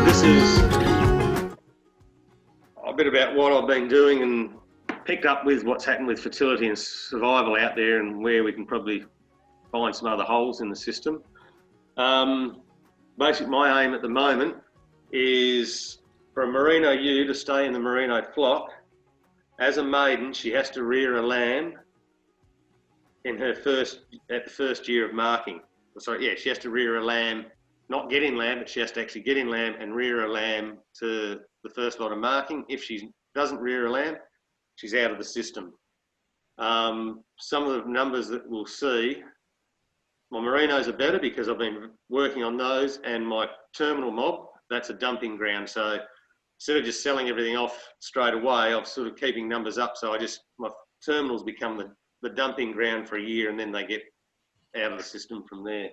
This is a bit about what I've been doing and picked up with what's happened with fertility and survival out there and where we can probably find some other holes in the system. Basically, my aim at the moment is for a merino ewe to stay in the merino flock. As a maiden, she has to rear a lamb in her at the first year of marking. She has to rear a lamb, not get in lamb, but she has to actually get in lamb and rear a lamb to the first lot of marking. If she doesn't rear a lamb, she's out of the system. Some of the numbers that we'll see, my merinos are better because I've been working on those, and my terminal mob, that's a dumping ground. So instead of just selling everything off straight away, I'm sort of keeping numbers up. So my terminals become the dumping ground for a year, and then they get out of the system from there.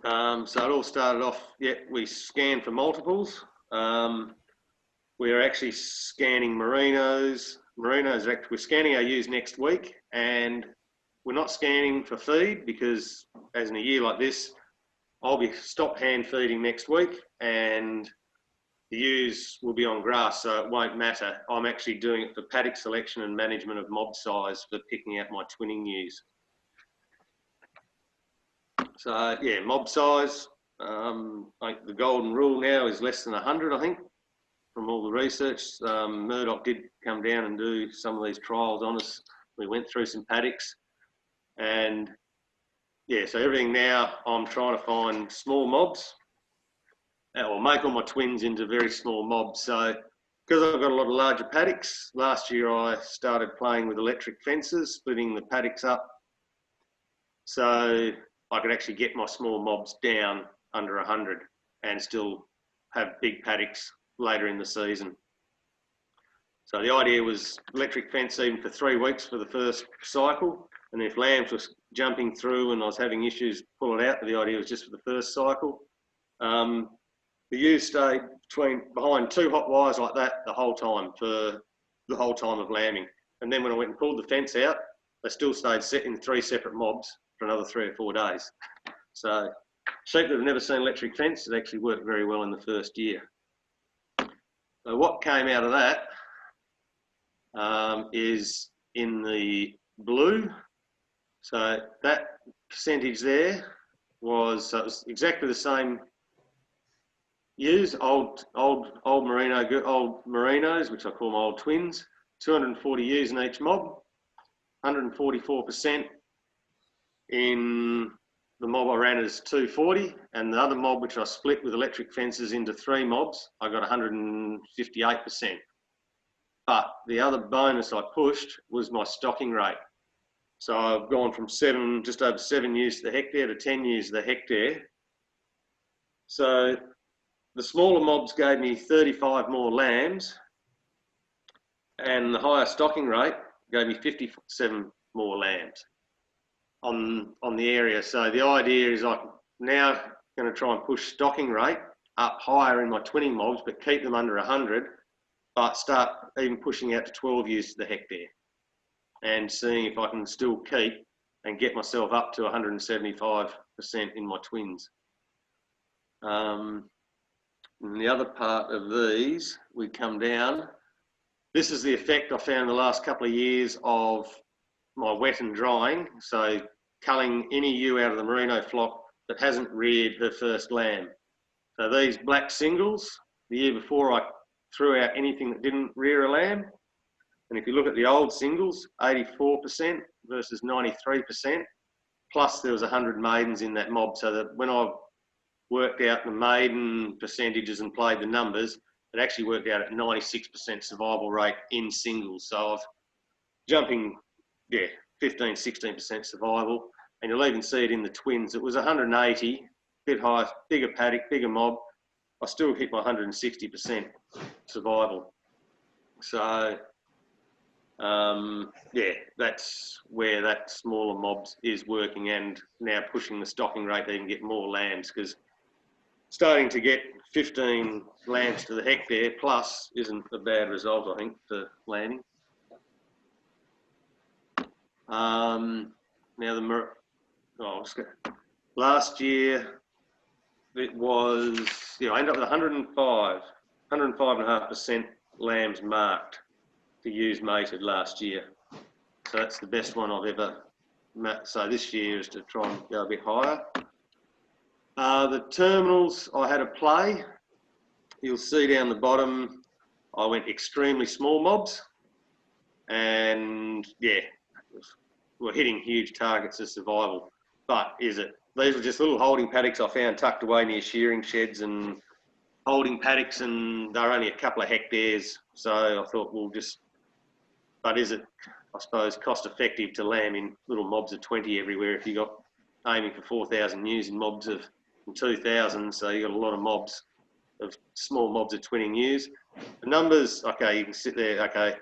So it all started off, we scanned for multiples. We're actually scanning merinos. We're scanning our ewes next week, and we're not scanning for feed because, as in a year like this, I'll be stop hand feeding next week, and the ewes will be on grass, so it won't matter. I'm actually doing it for paddock selection and management of mob size for picking out my twinning ewes. So yeah, mob size, like the golden rule now is less than 100, I think, from all the research. Murdoch did come down and do some of these trials on us. We went through some paddocks, and yeah, so everything now I'm trying to find small mobs, or make all my twins into very small mobs. So because I've got a lot of larger paddocks, last year I started playing with electric fences, splitting the paddocks up, so I could actually get my small mobs down under 100 and still have big paddocks later in the season. So the idea was electric fence even for 3 weeks for the first cycle, and if lambs were jumping through and I was having issues, pull it out, but the idea was just for the first cycle. The ewes stayed behind 2 hot wires like that the whole time, for the whole time of lambing. And then when I went and pulled the fence out, they still stayed set in 3 separate mobs for another 3 or 4 days. So sheep that have never seen electric fence, it actually worked very well in the first year. So what came out of that is in the blue. So that percentage there was, it was exactly the same ewes, old merinos, which I call my old twins, 240 ewes in each mob, 144% in the mob I ran as 240, and the other mob, which I split with electric fences into 3 mobs, I got 158%. But the other bonus I pushed was my stocking rate. So I've gone from just over 7 ewes to the hectare to 10 ewes to the hectare. So the smaller mobs gave me 35 more lambs, and the higher stocking rate gave me 57 more lambs on the area. So the idea is I'm now going to try and push stocking rate up higher in my twinning mobs, but keep them under 100, but start even pushing out to 12 ewes to the hectare and seeing if I can still keep and get myself up to 175% in my twins. And the other part of these, we come down. This is the effect I found the last couple of years of my wet and drying. So culling any ewe out of the merino flock that hasn't reared her first lamb. So these black singles, the year before I threw out anything that didn't rear a lamb. And if you look at the old singles, 84% versus 93%, plus there was 100 maidens in that mob. So that when I worked out the maiden percentages and played the numbers, it actually worked out at 96% survival rate in singles. So I've jumping, 15, 16% survival. And you'll even see it in the twins. It was 180, a bit higher, bigger paddock, bigger mob. I still hit my 160% survival. So that's where that smaller mobs is working, and now pushing the stocking rate to even get more lambs, because starting to get 15 lambs to the hectare plus isn't a bad result, I think, for lambing. Now last year it was, yeah, I ended up with 105.5% lambs marked to use mated last year. So that's the best one I've ever met. So this year is to try and go a bit higher. The terminals, I had a play. You'll see down the bottom, I went extremely small mobs. And yeah, we're hitting huge targets of survival. But these were just little holding paddocks I found tucked away near shearing sheds and holding paddocks, and they're only a couple of hectares. So I thought, but is it, I suppose, cost effective to lamb in little mobs of 20 everywhere if you got aiming for 4,000 ewes in mobs of 2,000, so you got a lot of mobs, of small mobs of twinning ewes. The numbers, okay, you can sit there, okay,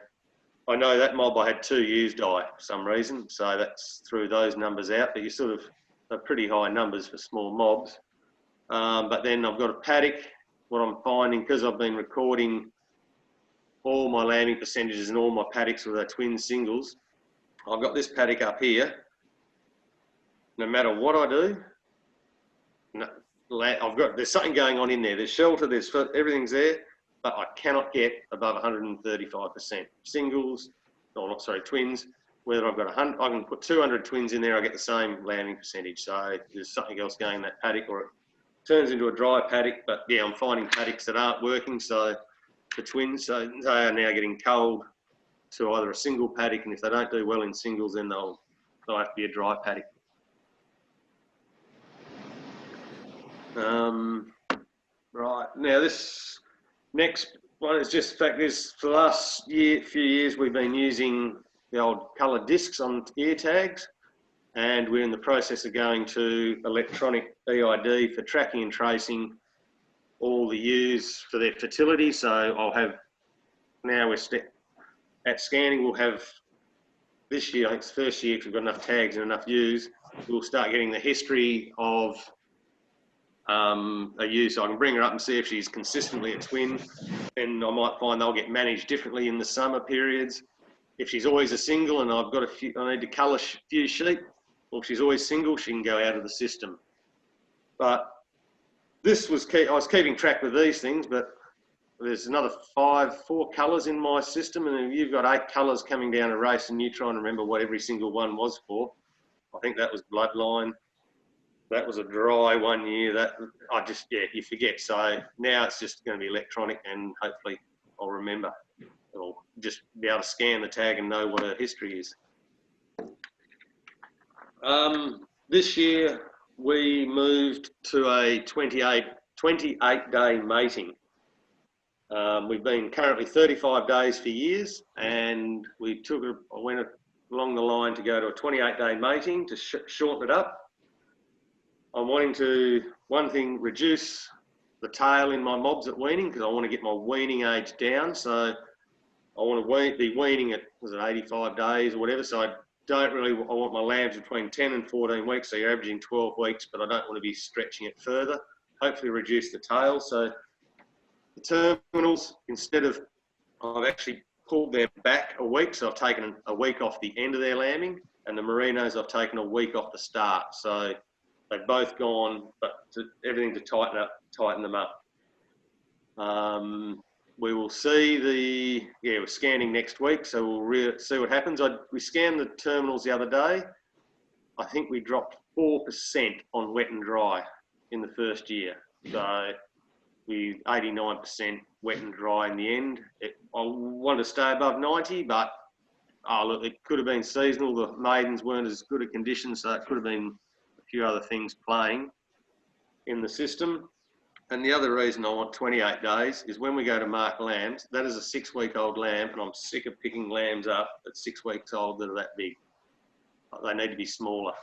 I know that mob I had 2 ewes die for some reason, so that's threw those numbers out, but you sort of are pretty high numbers for small mobs. But then I've got a paddock. What I'm finding, because I've been recording all my lambing percentages and all my paddocks with their twin singles, I've got this paddock up here. No matter what I do, there's something going on in there. There's shelter, everything's there, but I cannot get above 135%. Singles, or not, sorry, twins. Whether I've got 100, I can put 200 twins in there, I get the same lambing percentage. So there's something else going in that paddock, or it turns into a dry paddock. But yeah, I'm finding paddocks that aren't working. So the twins, so they are now getting culled to either a single paddock, and if they don't do well in singles, then they'll have to be a dry paddock. Right, now this next one is just, in fact, for the last few years, we've been using the old coloured discs on ear tags, and we're in the process of going to electronic EID for tracking and tracing all the ewes for their fertility. So I'll have, now at scanning, we'll have this year, I think it's the first year, if we've got enough tags and enough ewes, we'll start getting the history of a ewe, so I can bring her up and see if she's consistently a twin. And I might find they'll get managed differently in the summer periods. If she's always a single and I need to cull a few sheep, or if she's always single, she can go out of the system. But I was keeping track with these things, but there's another 4 colours in my system, and if you've got 8 colours coming down a race and you try and remember what every single one was for, I think that was bloodline. That was a dry one year. That you forget. So now it's just going to be electronic, and hopefully I'll remember. Or just be able to scan the tag and know what her history is. This year we moved to a 28-day mating. We've been currently 35 days for years, and I went along the line to go to a 28-day mating to shorten it up. I'm wanting to, one thing, reduce the tail in my mobs at weaning, because I want to get my weaning age down. So I want to be weaning at, 85 days or whatever. So I want my lambs between 10 and 14 weeks. So you're averaging 12 weeks, but I don't want to be stretching it further. Hopefully reduce the tail. So the terminals, I've actually pulled them back a week. So I've taken a week off the end of their lambing, and the merinos I've taken a week off the start. So they've both gone, but everything to tighten them up. We will see we're scanning next week, so we'll see what happens. We scanned the terminals the other day. I think we dropped 4% on wet and dry in the first year. So we 89% wet and dry in the end. I wanted to stay above 90, but look, it could have been seasonal. The maidens weren't as good a condition, so it could have been few other things playing in the system. And the other reason I want 28 days is when we go to mark lambs, that is a 6-week-old lamb, and I'm sick of picking lambs up at 6 weeks old that are that big. They need to be smaller.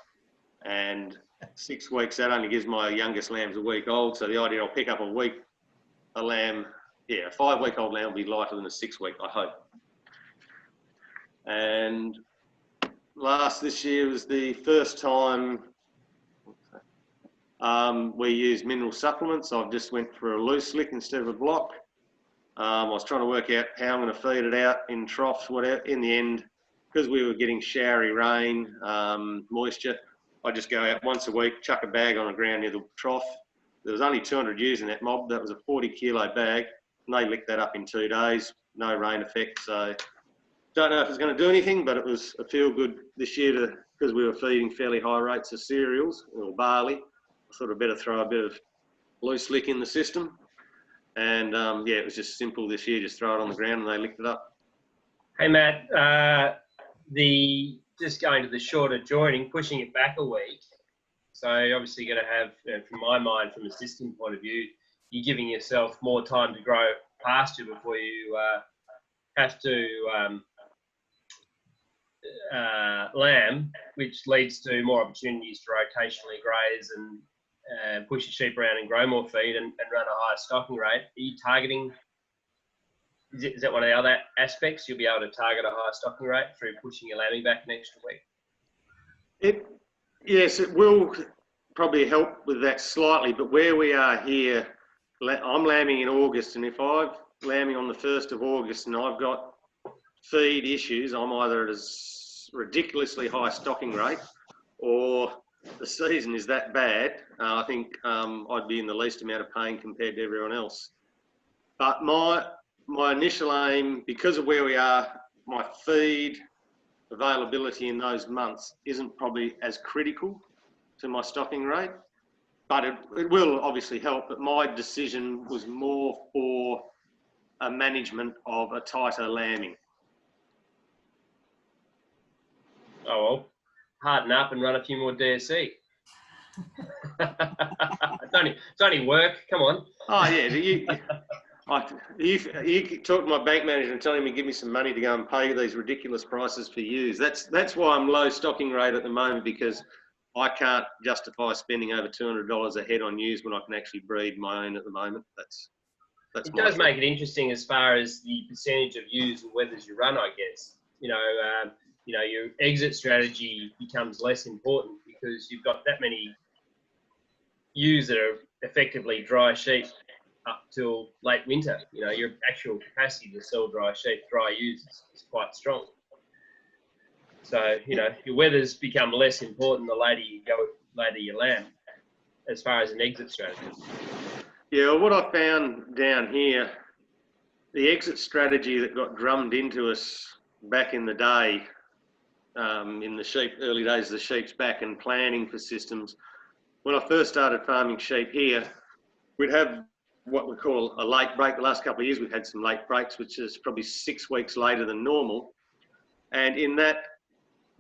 And 6 weeks, that only gives my youngest lambs a week old. So the idea I'll pick up a 5-week-old lamb will be lighter than a 6-week, I hope. And this year was the first time we used mineral supplements. I've just went for a loose lick instead of a block. I was trying to work out how I'm going to feed it out in troughs, whatever. In the end, because we were getting showery rain, moisture, I just go out once a week, chuck a bag on the ground near the trough, there was only 200 ewes in that mob. That was a 40 kilo bag, and they licked that up in 2 days. No rain effect, so don't know if it's going to do anything, but it was a feel good this year because we were feeding fairly high rates of cereals or barley. I thought I'd better throw a bit of loose lick in the system, and yeah, it was just simple this year. Just throw it on the ground and they licked it up. Hey Matt, just going to the shorter joining, pushing it back a week. So you're obviously going to have, from my mind, from a system point of view, you're giving yourself more time to grow pasture before you have to lamb, which leads to more opportunities to rotationally graze and push your sheep around and grow more feed and run a higher stocking rate. Are you targeting, is that one of the other aspects? You'll be able to target a higher stocking rate through pushing your lambing back an extra week? Yes, it will probably help with that slightly, but where we are here, I'm lambing in August, and if I'm lambing on the 1st of August and I've got feed issues, I'm either at a ridiculously high stocking rate or the season is that bad. I think I'd be in the least amount of pain compared to everyone else. But my initial aim, because of where we are, my feed availability in those months isn't probably as critical to my stocking rate, but it will obviously help. But my decision was more for a management of a tighter lambing. Oh, well, harden up and run a few more DSC. It's only work. Come on. Oh, yeah. You talk to my bank manager and tell him to give me some money to go and pay these ridiculous prices for ewes. That's why I'm low stocking rate at the moment, because I can't justify spending over $200 a head on ewes when I can actually breed my own at the moment. It does make it interesting as far as the percentage of ewes and wethers you run, I guess. Your exit strategy becomes less important because you've got that many ewes that are effectively dry sheep up till late winter. Your actual capacity to sell dry ewes is quite strong. So, your wethers become less important the later you lamb, as far as an exit strategy. Yeah, what I found down here, the exit strategy that got drummed into us back in the day, in the early days of the sheep's back and planning for systems. When I first started farming sheep here, we'd have what we call a late break. The last couple of years we've had some late breaks, which is probably 6 weeks later than normal. And in that,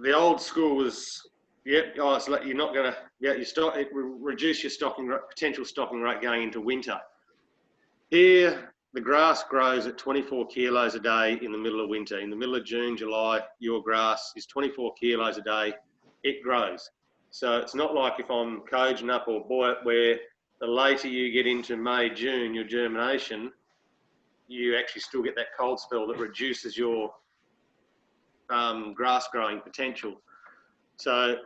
the old school was, you're not going to, it will reduce your potential stocking rate going into winter. Here, the grass grows at 24 kilos a day in the middle of winter. In the middle of June, July, your grass is 24 kilos a day. It grows. So it's not like if I'm coging up or buoyant, where the later you get into May, June, your germination, you actually still get that cold spell that reduces your grass growing potential. So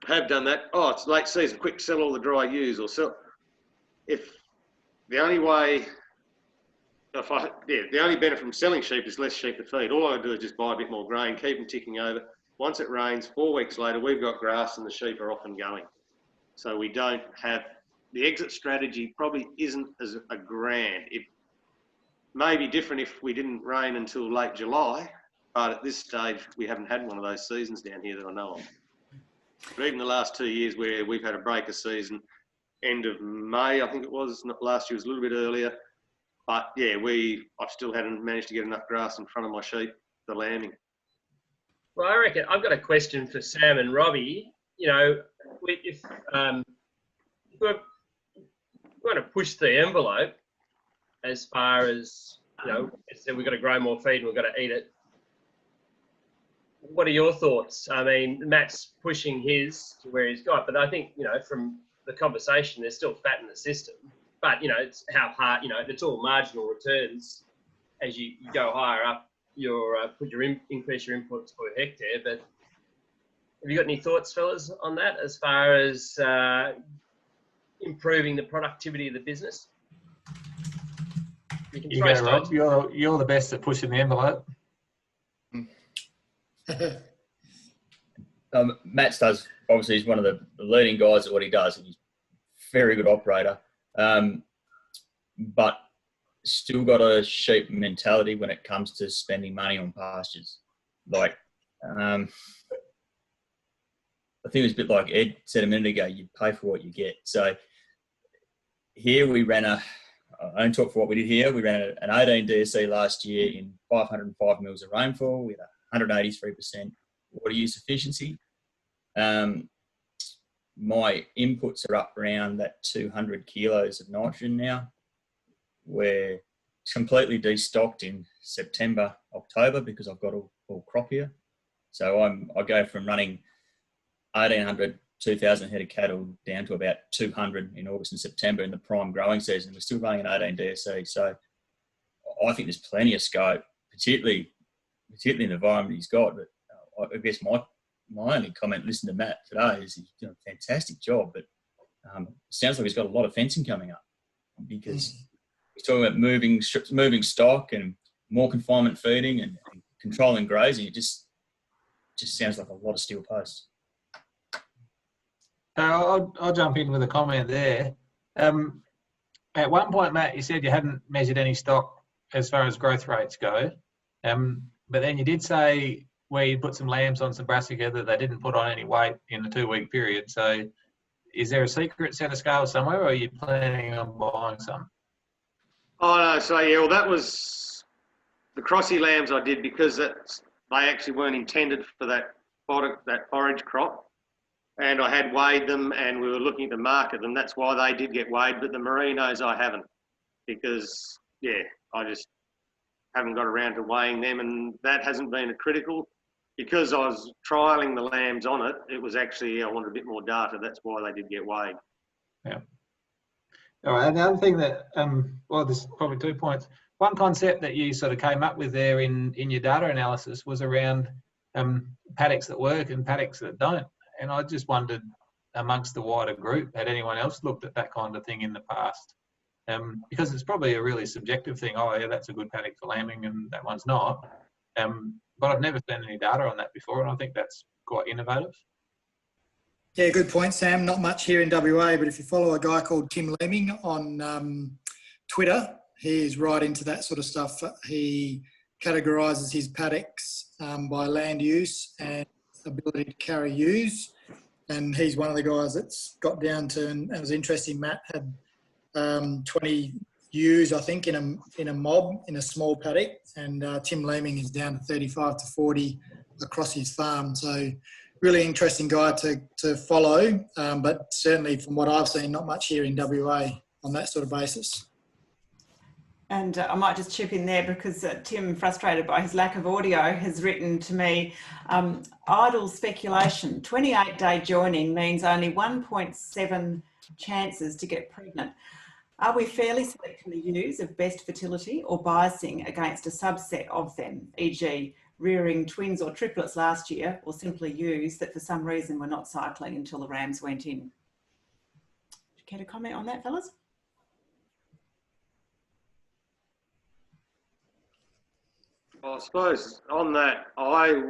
have done that. Oh, it's late season, quick, sell all the dry ewes, or sell. The only benefit from selling sheep is less sheep to feed. All I do is just buy a bit more grain, keep them ticking over. Once it rains, 4 weeks later, we've got grass and the sheep are off and going. So we don't have, the exit strategy probably isn't as a grand. It may be different if we didn't rain until late July, but at this stage, we haven't had one of those seasons down here that I know of. But even the last 2 years where we've had a breaker season, end of May, I think it was, not last year, was a little bit earlier. But yeah, I've still hadn't managed to get enough grass in front of my sheep for lambing. Well, I reckon I've got a question for Sam and Robbie. If we're going to push the envelope as far as, we've got to grow more feed and we've got to eat it. What are your thoughts? I mean, Matt's pushing his to where he's got, but I think, from the conversation, there's still fat in the system. But, it's how hard, it's all marginal returns as you go higher up, increase your inputs per hectare. But have you got any thoughts, fellas, on that as far as improving the productivity of the business? You go, Rob. You're the best at pushing the envelope. Matt does, obviously, he's one of the leading guys at what he does. He's very good operator, but still got a sheep mentality when it comes to spending money on pastures. Like, I think it was a bit like Ed said a minute ago, you pay for what you get. So here we ran I don't talk for what we did here. We ran an 18 DSC last year in 505 mils of rainfall with 183% water use efficiency. My inputs are up around that 200 kilos of nitrogen now. We're completely destocked in September, October because I've got all crop here. So I go from running 1,800, 2,000 head of cattle down to about 200 in August and September in the prime growing season. We're still running an 18 DSC. So I think there's plenty of scope, particularly in the environment he's got. But I guess my only comment, listening to Matt today, is he's doing a fantastic job. But it sounds like he's got a lot of fencing coming up because he's talking about moving stock and more confinement feeding and controlling grazing. It just sounds like a lot of steel posts. I'll jump in with a comment there. At one point, Matt, you said you hadn't measured any stock as far as growth rates go. But then you did say where you put some lambs on some brassica that they didn't put on any weight in the 2-week period. So is there a secret set of scales somewhere, or are you planning on buying some? Oh, no. So, yeah, well, that was the crossy lambs I did because they actually weren't intended for that forage crop. And I had weighed them and we were looking to market them. That's why they did get weighed, but the merinos I haven't because, yeah, I just haven't got around to weighing them, and that hasn't been a critical. Because I was trialling the lambs on it, it was actually, I wanted a bit more data. That's why they did get weighed. Yeah. All right. Another thing that, well, there's probably 2 points. One concept that you sort of came up with there in your data analysis was around paddocks that work and paddocks that don't. And I just wondered, amongst the wider group, had anyone else looked at that kind of thing in the past? Because it's probably a really subjective thing. Oh, yeah, that's a good paddock for lambing and that one's not. But I've never seen any data on that before, and I think that's quite innovative. Yeah, good point, Sam. Not much here in WA, but if you follow a guy called Tim Lemming on Twitter, he's right into that sort of stuff. He categorises his paddocks by land use and ability to carry ewes, and he's one of the guys that's got down to, and it was interesting, Matt had 20 ewes, I think, in a mob, in a small paddock, and Tim Lemming is down to 35 to 40 across his farm. So really interesting guy to follow, but certainly from what I've seen, not much here in WA on that sort of basis. And I might just chip in there because Tim, frustrated by his lack of audio, has written to me, idle speculation, 28-day joining means only 1.7 chances to get pregnant. Are we fairly selecting the ewes of best fertility or biasing against a subset of them, e.g. rearing twins or triplets last year, or simply ewes that for some reason were not cycling until the rams went in? Do you care to comment on that, fellas? I suppose on that, I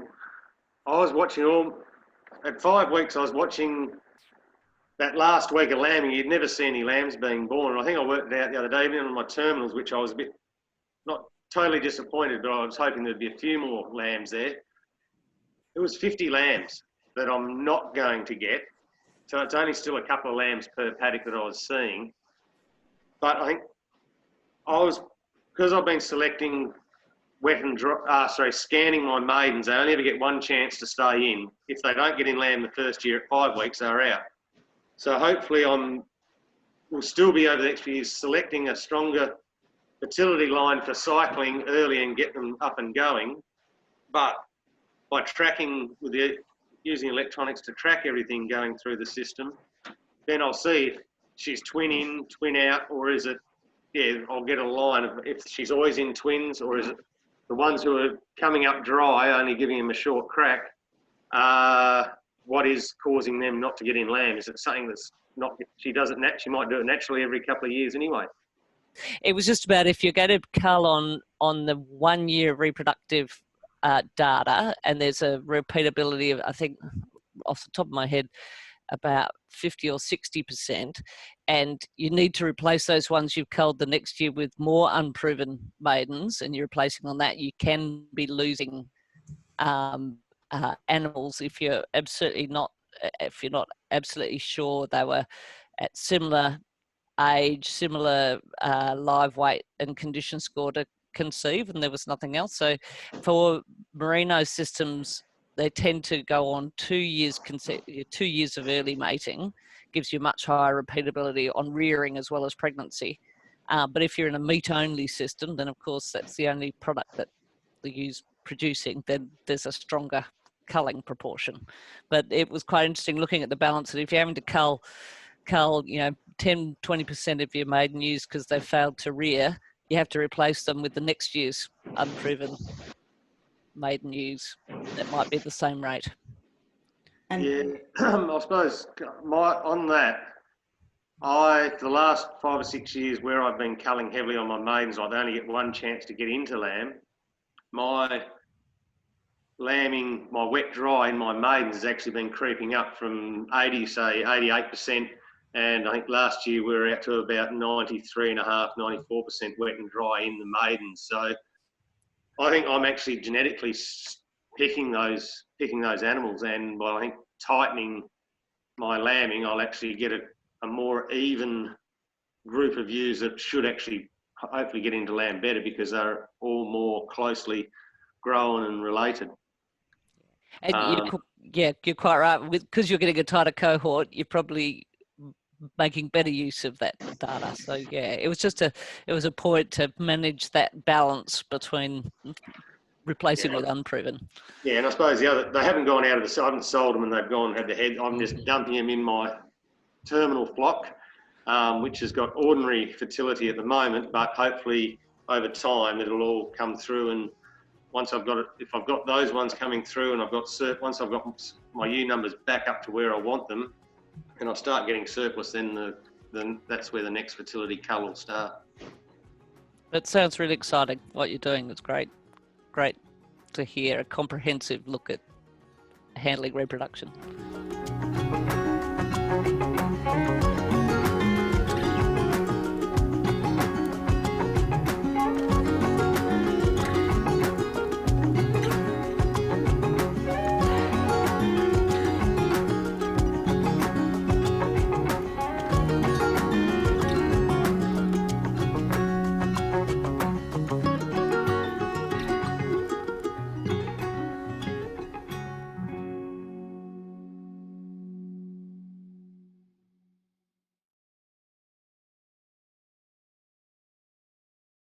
was watching at 5 weeks, I was watching that last week of lambing. You'd never see any lambs being born. And I think I worked it out the other day, even on my terminals, which I was a bit, not totally disappointed, but I was hoping there'd be a few more lambs there. It was 50 lambs that I'm not going to get. So it's only still a couple of lambs per paddock that I was seeing. But I think because I've been selecting wet and dry, scanning my maidens, they only ever get one chance to stay in. If they don't get in lamb the first year at 5 weeks, they're out. So hopefully we'll still be over the next few years selecting a stronger fertility line for cycling early and get them up and going. But by tracking using electronics to track everything going through the system, then I'll see if she's twin in, twin out, or is it, I'll get a line of if she's always in twins, or is it the ones who are coming up dry, only giving them a short crack, what is causing them not to get in lamb? Is it something that's not, she might do it naturally every couple of years anyway. It was just about if you're going to cull on the 1 year reproductive data, and there's a repeatability of, I think, off the top of my head, about 50 or 60%, and you need to replace those ones you've culled the next year with more unproven maidens, and you're replacing on that, you can be losing animals if you're not absolutely sure they were at similar age, similar live weight and condition score to conceive, and there was nothing else. So for merino systems, they tend to go on 2 years 2 years of early mating, gives you much higher repeatability on rearing as well as pregnancy. But if you're in a meat only system, then of course that's the only product that they use producing, then there's a stronger culling proportion. But it was quite interesting looking at the balance, that if you're having to cull 10-20% of your maiden ewes because they failed to rear, you have to replace them with the next year's unproven maiden ewes that might be at the same rate. And Yeah, I suppose on that, for the last 5 or 6 years where I've been culling heavily on my maidens, I only get one chance to get into lamb. My lambing, my wet dry in my maidens has actually been creeping up from 88%. And I think last year we were out to about 93.5%, 94% wet and dry in the maidens. So I think I'm actually genetically picking those animals, and by I think tightening my lambing, I'll actually get a more even group of ewes that should actually hopefully get into lamb better, because they're all more closely grown and related. And you're quite right. Because you're getting a tighter cohort, you're probably making better use of that data. So yeah, it was a point to manage that balance between replacing with unproven. Yeah, and I suppose they haven't gone out of I haven't sold them and they've gone and had the head. I'm just dumping them in my terminal flock, which has got ordinary fertility at the moment, but hopefully over time it'll all come through. And once I've got it, if I've got those ones coming through, and once I've got my ewe numbers back up to where I want them, and I start getting surplus, then that's where the next fertility cull will start. That sounds really exciting. What you're doing is great. Great to hear a comprehensive look at handling reproduction.